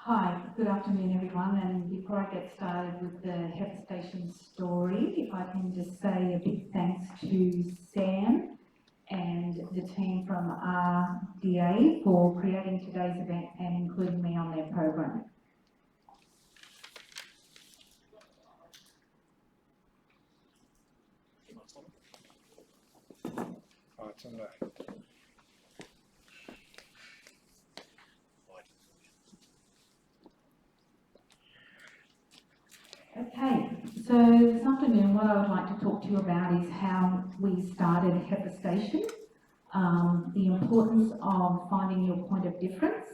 Hi, good afternoon everyone, and before I get started with the Hepa Station story, if I can just say a big thanks to Sam and the team from RDA for creating today's event and including me on their program. Oh, it's on the... Okay, so this afternoon what I would like to talk to you about is how we started Hepa Station, the importance of finding your point of difference,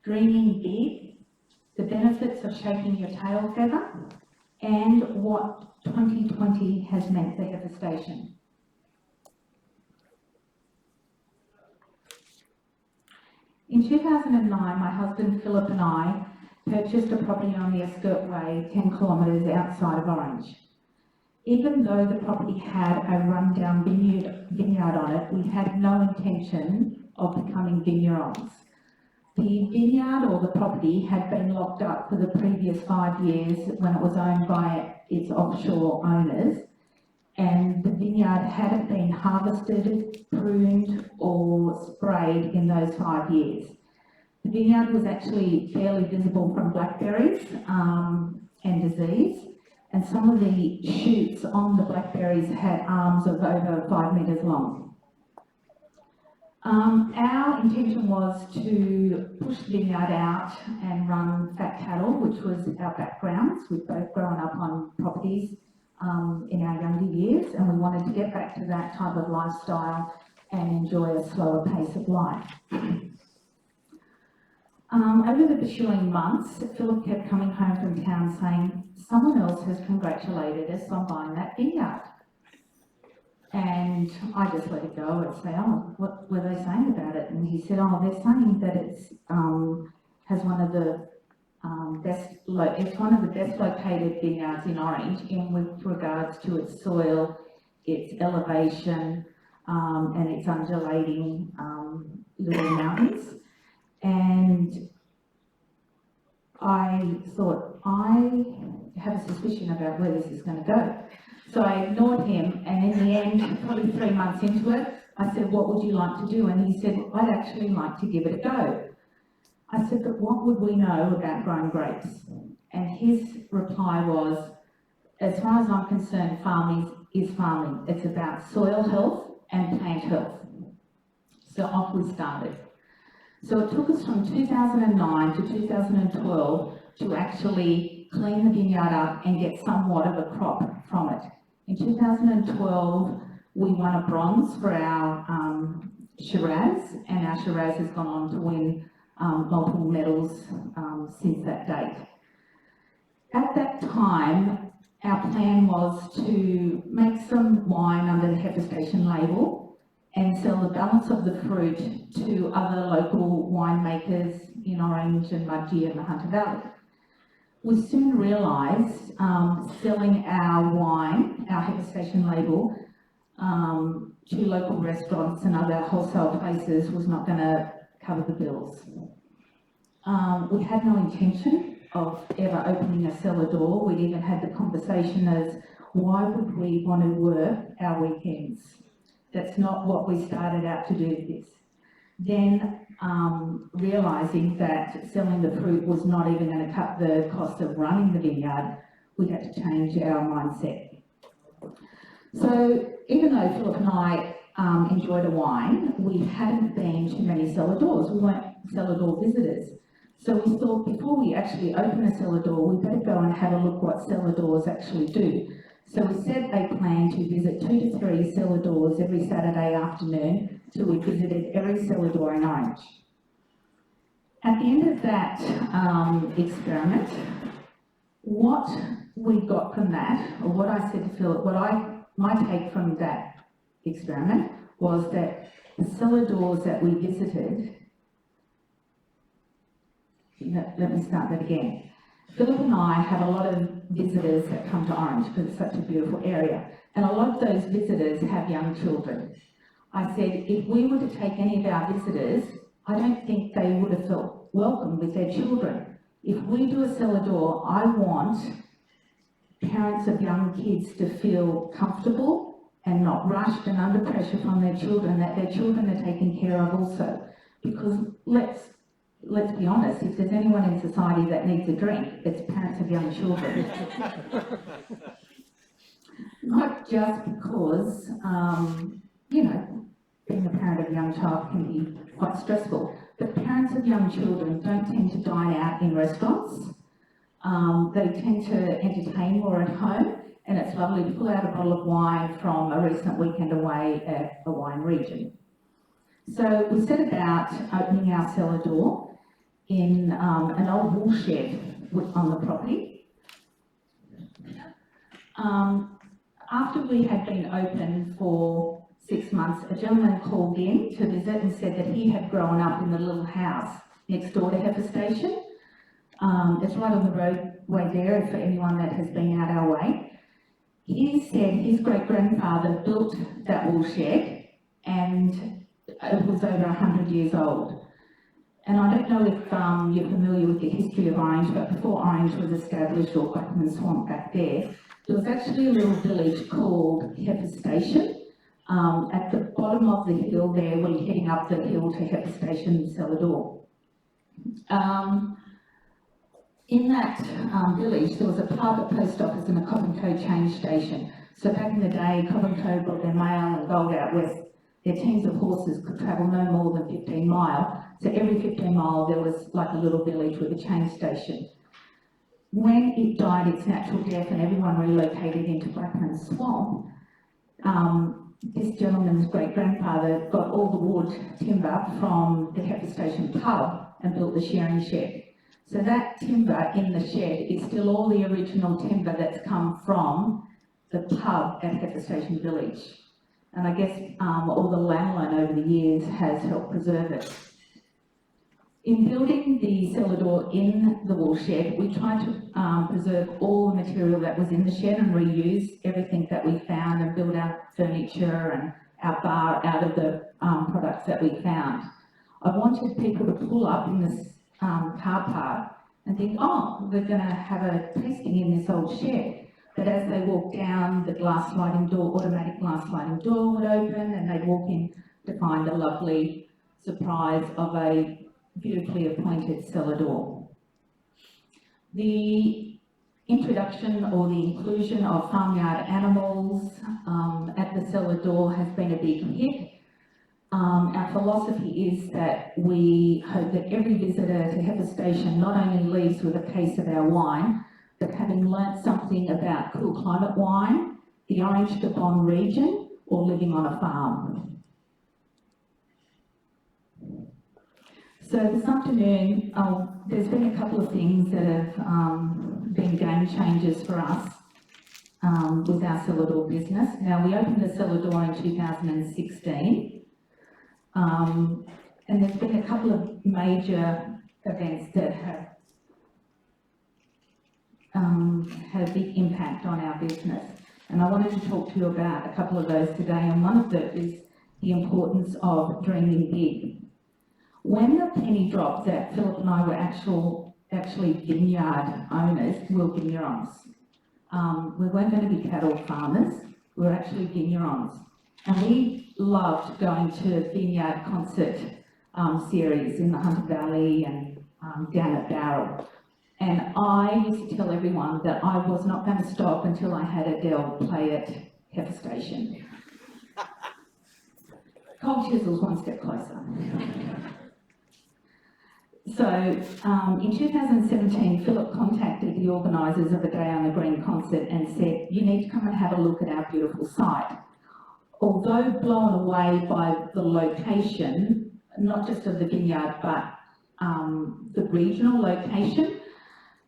dreaming big, the benefits of shaking your tail feather, and what 2020 has meant for Hepa Station. In 2009, my husband Philip and I purchased a property on the Eskirt Way, 10 kilometres outside of Orange. Even though the property had a rundown vineyard on it, we had no intention of becoming vignerons. The vineyard or the property had been locked up for the previous 5 years when it was owned by its offshore owners, and the vineyard hadn't been harvested, pruned or sprayed in those 5 years. The vineyard was actually fairly visible from blackberries and disease, and some of the shoots on the blackberries had arms of over 5 metres long. Our intention was to push the vineyard out and run fat cattle, which was our backgrounds. We'd both grown up on properties in our younger years, and we wanted to get back to that type of lifestyle and enjoy a slower pace of life. Over the ensuing months, Philip kept coming home from town saying, someone else has congratulated us on buying that vineyard. And I just let it go and say, oh, what were they saying about it? And he said, oh, they're saying that it's has one of the it's one of the best located vineyards in Orange with regards to its soil, its elevation, and its undulating little mountains. And I thought, I have a suspicion about where this is going to go. So I ignored him, and in the end, probably 3 months into it, I said, what would you like to do? And he said, I'd actually like to give it a go. I said, but what would we know about growing grapes? And his reply was, as far as I'm concerned, farming is farming. It's about soil health and plant health. So off we started. So it took us from 2009 to 2012 to actually clean the vineyard up and get somewhat of a crop from it. In 2012, we won a bronze for our Shiraz, and our Shiraz has gone on to win multiple medals since that date. At that time, our plan was to make some wine under the Hepa Station label and sell the balance of the fruit to other local winemakers in Orange and Mudgee and the Hunter Valley. We soon realised selling our wine, our Hepa Station label, to local restaurants and other wholesale places was not going to cover the bills. We had no intention of ever opening a cellar door. We'd even had the conversation as, why would we want to work our weekends? That's not what we started out to do this. Then realising that selling the fruit was not even going to cut the cost of running the vineyard, we had to change our mindset. So even though Philip and I enjoyed a wine, we hadn't been to many cellar doors. We weren't cellar door visitors. So we thought before we actually open a cellar door, we better go and have a look what cellar doors actually do. So we set a plan to visit 2 to 3 cellar doors every Saturday afternoon till we visited every cellar door in Orange. At the end of that experiment, what we got from that, or what I said to Philip, my take from that experiment was that the cellar doors that we visited, let me start that again. Philip and I have a lot of visitors that come to Orange because it's such a beautiful area, and a lot of those visitors have young children. I said, if we were to take any of our visitors, I don't think they would have felt welcome with their children. If we do a cellar door, I want parents of young kids to feel comfortable and not rushed and under pressure from their children, that their children are taken care of also. Because let's be honest, if there's anyone in society that needs a drink, it's parents of young children. Not just because, you know, being a parent of a young child can be quite stressful, but parents of young children don't tend to dine out in restaurants. They tend to entertain more at home, and it's lovely to pull out a bottle of wine from a recent weekend away at a wine region. So we set about opening our cellar door in an old wool shed on the property. After we had been open for 6 months, a gentleman called in to visit and said that he had grown up in the little house next door to Hepa Station. It's right on the roadway there for anyone that has been out our way. He said his great-grandfather built that wool shed and it was over 100 years old. And I don't know if you're familiar with the history of Orange, but before Orange was established, or Blackman Swamp back there was actually a little village called Hepa Station. At the bottom of the hill there, when you're heading up the hill to Hepa Station, Cellar Door. In that village, there was a pub, a post office and a Cobb & Co change station. So back in the day, Cobb & Co brought their mail and gold out west. Their teams of horses could travel no more than 15 miles. So every 15 miles there was like a little village with a change station. When it died its natural death and everyone relocated into Blackman Swamp, this gentleman's great-grandfather got all the wood timber from the Hepa Station pub and built the shearing shed. So that timber in the shed is still all the original timber that's come from the pub at Hepa Station Village. And I guess all the land loan over the years has helped preserve it. In building the cellar door in the wool shed, we tried to preserve all the material that was in the shed and reuse everything that we found and build our furniture and our bar out of the products that we found. I wanted people to pull up in this car park and think, oh, we're going to have a tasting in this old shed. But as they walked down, the glass sliding door, automatic glass sliding door would open and they'd walk in to find a lovely surprise of a beautifully appointed cellar door. The introduction or the inclusion of farmyard animals at the cellar door has been a big hit. Our philosophy is that we hope that every visitor to Hepa Station not only leaves with a case of our wine, but having learnt something about cool climate wine, the Orange de Bon region, or living on a farm. So this afternoon, there's been a couple of things that have been game changers for us with our cellar door business. Now, we opened the cellar door in 2016, and there's been a couple of major events that have had a big impact on our business. And I wanted to talk to you about a couple of those today, and one of them is the importance of dreaming big. When the penny dropped that Philip and I were actually vineyard owners, we were vignerons. We weren't going to be cattle farmers, we were actually vignerons. And we loved going to vineyard concert series in the Hunter Valley and down at Barrel. And I used to tell everyone that I was not going to stop until I had Adele play at Hepa Station. Cold Chisel's one step closer. So in 2017, Philip contacted the organisers of a Day on the Green concert and said, you need to come and have a look at our beautiful site. Although blown away by the location, not just of the vineyard, but the regional location,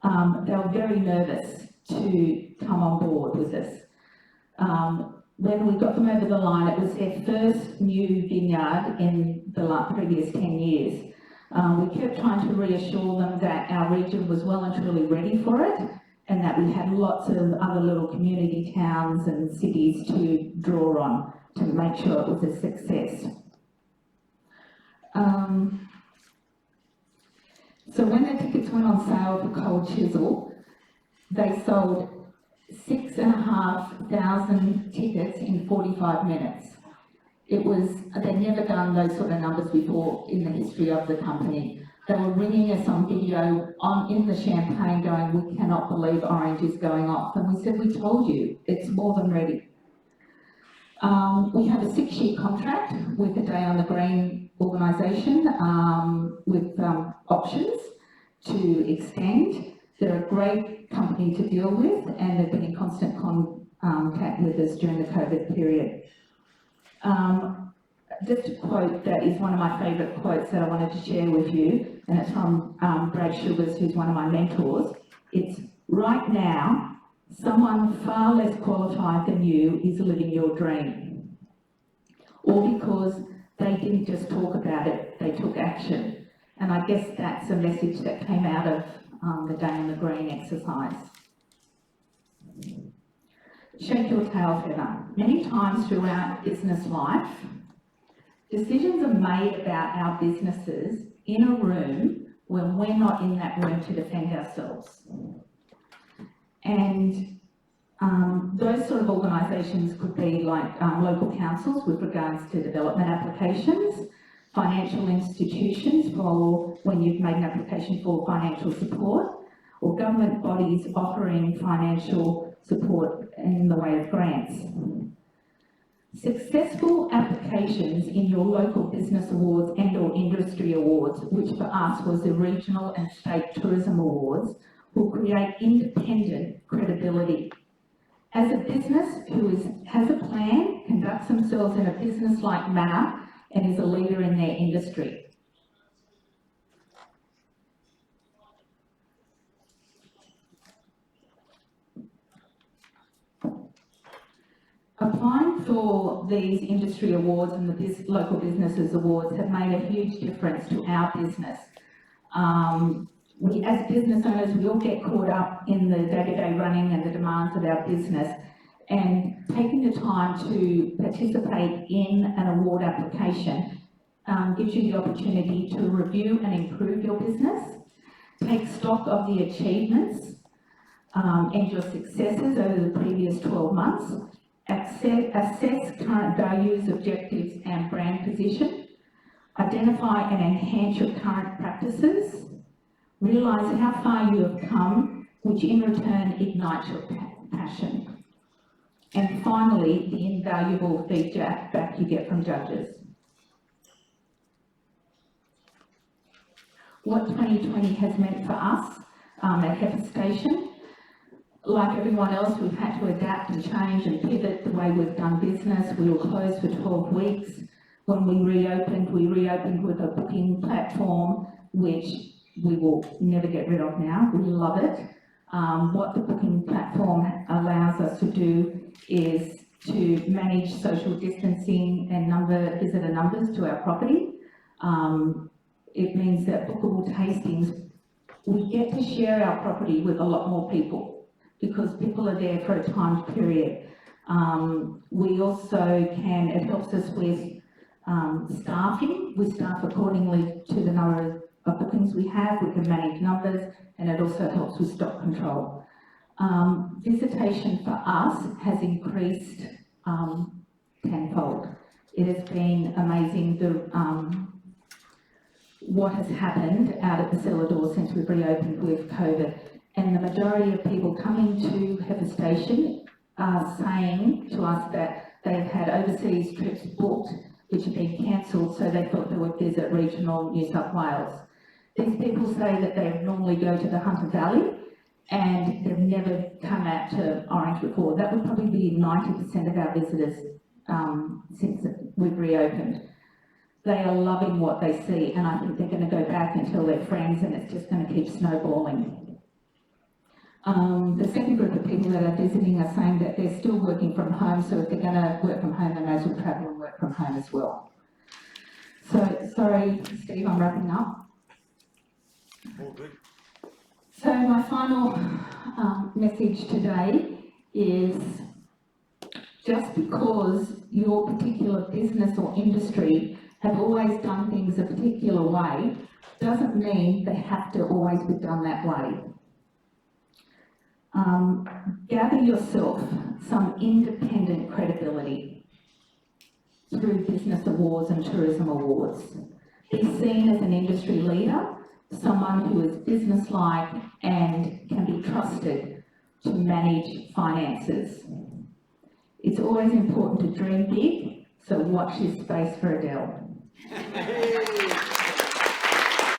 they were very nervous to come on board with us. When we got them over the line, it was their first new vineyard in the previous 10 years. We kept trying to reassure them that our region was well and truly ready for it, and that we had lots of other little community towns and cities to draw on to make sure it was a success. So when the tickets went on sale for Cold Chisel, they sold 6,500 tickets in 45 minutes. They'd never done those sort of numbers before in the history of the company. They were ringing us on video in the champagne going, "We cannot believe Orange is going off." And we said, "We told you, it's more than ready." We have a 6-year contract with the Day on the Green organisation with options to extend. They're a great company to deal with, and they've been in constant contact with us during the COVID period. Just a quote that is one of my favourite quotes that I wanted to share with you, and it's from Brad Sugars, who's one of my mentors. It's, "Right now, someone far less qualified than you is living your dream." All because they didn't just talk about it, they took action. And I guess that's a message that came out of the Day on the Green exercise. Shake your tail feather. Many times throughout business life, decisions are made about our businesses in a room when we're not in that room to defend ourselves. And those sort of organisations could be like local councils with regards to development applications, financial institutions for when you've made an application for financial support, or government bodies offering financial support in the way of grants. Successful applications in your local business awards and or industry awards, which for us was the regional and state tourism awards, will create independent credibility. As a business who has a plan, conducts themselves in a business-like manner, and is a leader in their industry. Applying for these industry awards and the local businesses awards have made a huge difference to our business. We, as business owners, we all get caught up in the day-to-day running and the demands of our business, and taking the time to participate in an award application gives you the opportunity to review and improve your business, take stock of the achievements and your successes over the previous 12 months, assess current values, objectives and brand position, identify and enhance your current practices, realise how far you have come, which in return ignites your passion. And finally, the invaluable feedback you get from judges. What 2020 has meant for us at Hepa Station, like everyone else, we've had to adapt and change and pivot the way we've done business. We were closed for 12 weeks. When we reopened with a booking platform, which we will never get rid of now. We love it. What the booking platform allows us to do is to manage social distancing and visitor numbers to our property. It means that bookable tastings, we get to share our property with a lot more people because people are there for a timed period. We also it helps us with staffing. We staff accordingly to the number of bookings we have. We can manage numbers, and it also helps with stock control. Visitation for us has increased tenfold. It has been amazing what has happened out at the cellar door since we've reopened with COVID. And the majority of people coming to Hepa Station are saying to us that they've had overseas trips booked which have been cancelled, so they thought they would visit regional New South Wales. These people say that they normally go to the Hunter Valley and they've never come out to Orange before. That would probably be 90% of our visitors since we've reopened. They are loving what they see, and I think they're going to go back and tell their friends, and it's just going to keep snowballing. The second group of people that are visiting are saying that they're still working from home, so if they're going to work from home, they may as well travel and work from home as well. So, sorry, Steve, I'm wrapping up. All good. So my final message today is just because your particular business or industry have always done things a particular way doesn't mean they have to always be done that way. Gather yourself some independent credibility through business awards and tourism awards. Be seen as an industry leader, someone who is businesslike and can be trusted to manage finances. It's always important to dream big, so watch this space for Adele.